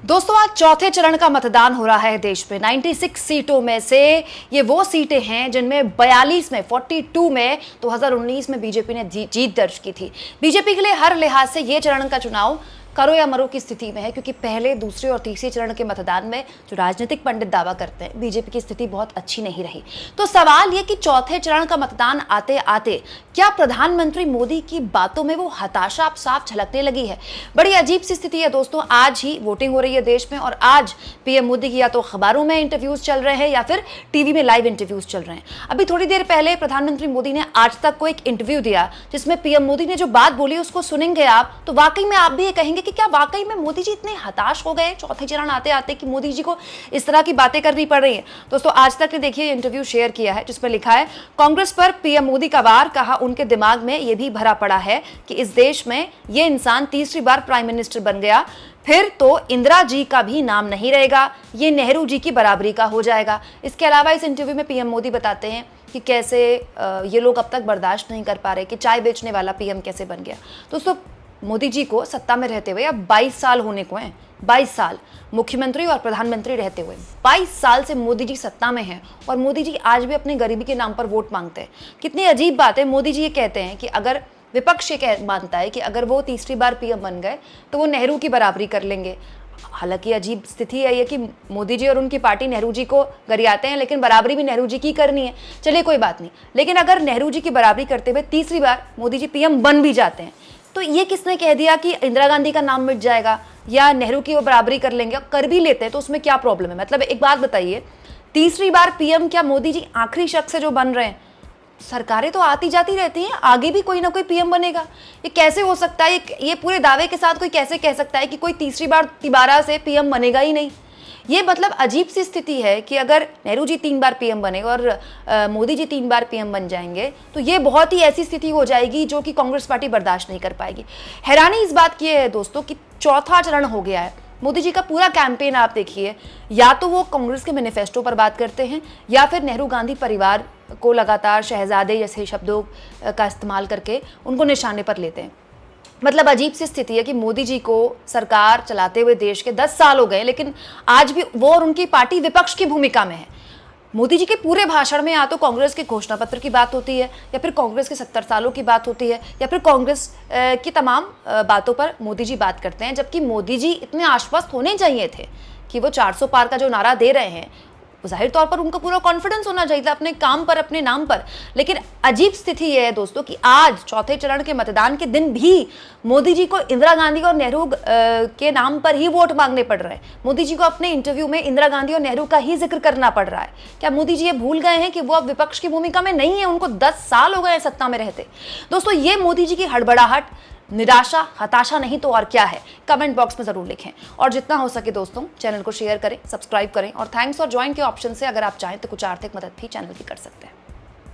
दोस्तों आज चौथे चरण का मतदान हो रहा है देश में। 96 सीटों में से ये वो सीटें हैं जिनमें 42 में 42 में 2019 में बीजेपी ने जीत दर्ज की थी। बीजेपी के लिए हर लिहाज से ये चरण का चुनाव करो या मरो की स्थिति में है, क्योंकि पहले, दूसरे और तीसरे चरण के मतदान में जो राजनीतिक पंडित दावा करते हैं बीजेपी की स्थिति बहुत अच्छी नहीं रही। तो सवाल ये कि चौथे चरण का मतदान आते आते क्या प्रधानमंत्री मोदी की बातों में वो हताशा अब साफ झलकने लगी है। बड़ी अजीब सी स्थिति है दोस्तों। आज ही वोटिंग हो रही है देश में और आज पीएम मोदी की या तो अखबारों में इंटरव्यूज चल रहे हैं या फिर टीवी में लाइव इंटरव्यूज चल रहे हैं। अभी थोड़ी देर पहले प्रधानमंत्री मोदी ने आज तक को एक इंटरव्यू दिया जिसमें पीएम मोदी ने जो बात बोली उसको सुनेंगे आप तो वाकई में आप भी ये कहेंगे कि क्या वाकई में मोदी जी इतने हताश हो गए चौथे चरण आते आते कि मोदी जी को इस तरह की बातें करनी पड़ रही है। दोस्तों आज तक ने देखिए इंटरव्यू शेयर किया है जिसमें लिखा है, कांग्रेस पर पीएम मोदी का वार, कहा उनके दिमाग में यह भी भरा पड़ा है कि इस देश में ये इंसान तीसरी बार प्राइम मिनिस्टर बन गया फिर तो इंदिरा जी का भी नाम नहीं रहेगा, ये नेहरू जी की बराबरी का हो जाएगा। इसके अलावा इस इंटरव्यू में पीएम मोदी बताते हैं कि कैसे ये लोग अब तक बर्दाश्त नहीं कर पा रहे कि चाय बेचने वाला पीएम कैसे बन गया। दोस्तों मोदी जी को सत्ता में रहते हुए अब 22 साल होने को हैं। 22 साल मुख्यमंत्री और प्रधानमंत्री रहते हुए 22 साल से मोदी जी सत्ता में हैं और मोदी जी आज भी अपनी गरीबी के नाम पर वोट मांगते हैं। कितनी अजीब बात है। मोदी जी ये कहते हैं कि अगर विपक्ष ये मानता है कि अगर वो तीसरी बार पीएम बन गए तो वो नेहरू की बराबरी कर लेंगे। हालांकि अजीब स्थिति है ये कि मोदी जी और उनकी पार्टी नेहरू जी को गरियाते हैं लेकिन बराबरी भी नेहरू जी की करनी है। चलिए कोई बात नहीं, लेकिन अगर नेहरू जी की बराबरी करते हुए तीसरी बार मोदी जी पीएम बन भी जाते हैं तो ये किसने कह दिया कि इंदिरा गांधी का नाम मिट जाएगा या नेहरू की वो बराबरी कर लेंगे। कर भी लेते हैं तो उसमें क्या प्रॉब्लम है। मतलब एक बात बताइए, तीसरी बार पीएम क्या मोदी जी आखिरी शख्स है जो बन रहे हैं? सरकारें तो आती जाती रहती हैं, आगे भी कोई ना कोई पीएम बनेगा। ये कैसे हो सकता है? ये पूरे दावे के साथ कोई कैसे कह सकता है कि कोई तीसरी बार तिबारा से पीएम बनेगा ही नहीं? ये मतलब अजीब सी स्थिति है कि अगर नेहरू जी 3 बार पीएम बने और मोदी जी 3 बार पीएम बन जाएंगे तो ये बहुत ही ऐसी स्थिति हो जाएगी जो कि कांग्रेस पार्टी बर्दाश्त नहीं कर पाएगी। हैरानी इस बात की है दोस्तों कि चौथा चरण हो गया है। मोदी जी का पूरा कैंपेन आप देखिए, या तो वो कांग्रेस के मैनिफेस्टो पर बात करते हैं या फिर नेहरू गांधी परिवार को लगातार शहजादे जैसे शब्दों का इस्तेमाल करके उनको निशाने पर लेते हैं। मतलब अजीब सी स्थिति है कि मोदी जी को सरकार चलाते हुए देश के 10 साल हो गए लेकिन आज भी वो और उनकी पार्टी विपक्ष की भूमिका में है। मोदी जी के पूरे भाषण में या तो कांग्रेस के घोषणा पत्र की बात होती है या फिर कांग्रेस के 70 सालों की बात होती है या फिर कांग्रेस की तमाम बातों पर मोदी जी बात करते हैं, जबकि मोदी जी इतने आश्वस्त होने चाहिए थे कि वो 400 पार का जो नारा दे रहे हैं जाहिर तौर पर उनको पूरा कॉन्फिडेंस होना चाहिए था अपने काम पर, अपने नाम पर। लेकिन अजीब स्थिति यह है दोस्तों कि आज चौथे चरण के मतदान के दिन भी मोदी जी को इंदिरा गांधी और नेहरू के नाम पर ही वोट मांगने पड़ रहे हैं। मोदी जी को अपने इंटरव्यू में इंदिरा गांधी और नेहरू का ही जिक्र करना पड़ रहा है। क्या मोदी जी ये भूल गए हैं कि वो अब विपक्ष की भूमिका में नहीं है? उनको 10 साल हो गए सत्ता में रहते। दोस्तों ये मोदी जी की हड़बड़ाहट, निराशा, हताशा नहीं तो और क्या है? कमेंट बॉक्स में जरूर लिखें और जितना हो सके दोस्तों चैनल को शेयर करें, सब्सक्राइब करें और थैंक्स और ज्वाइन के ऑप्शन से अगर आप चाहें तो कुछ आर्थिक मदद भी चैनल की कर सकते हैं।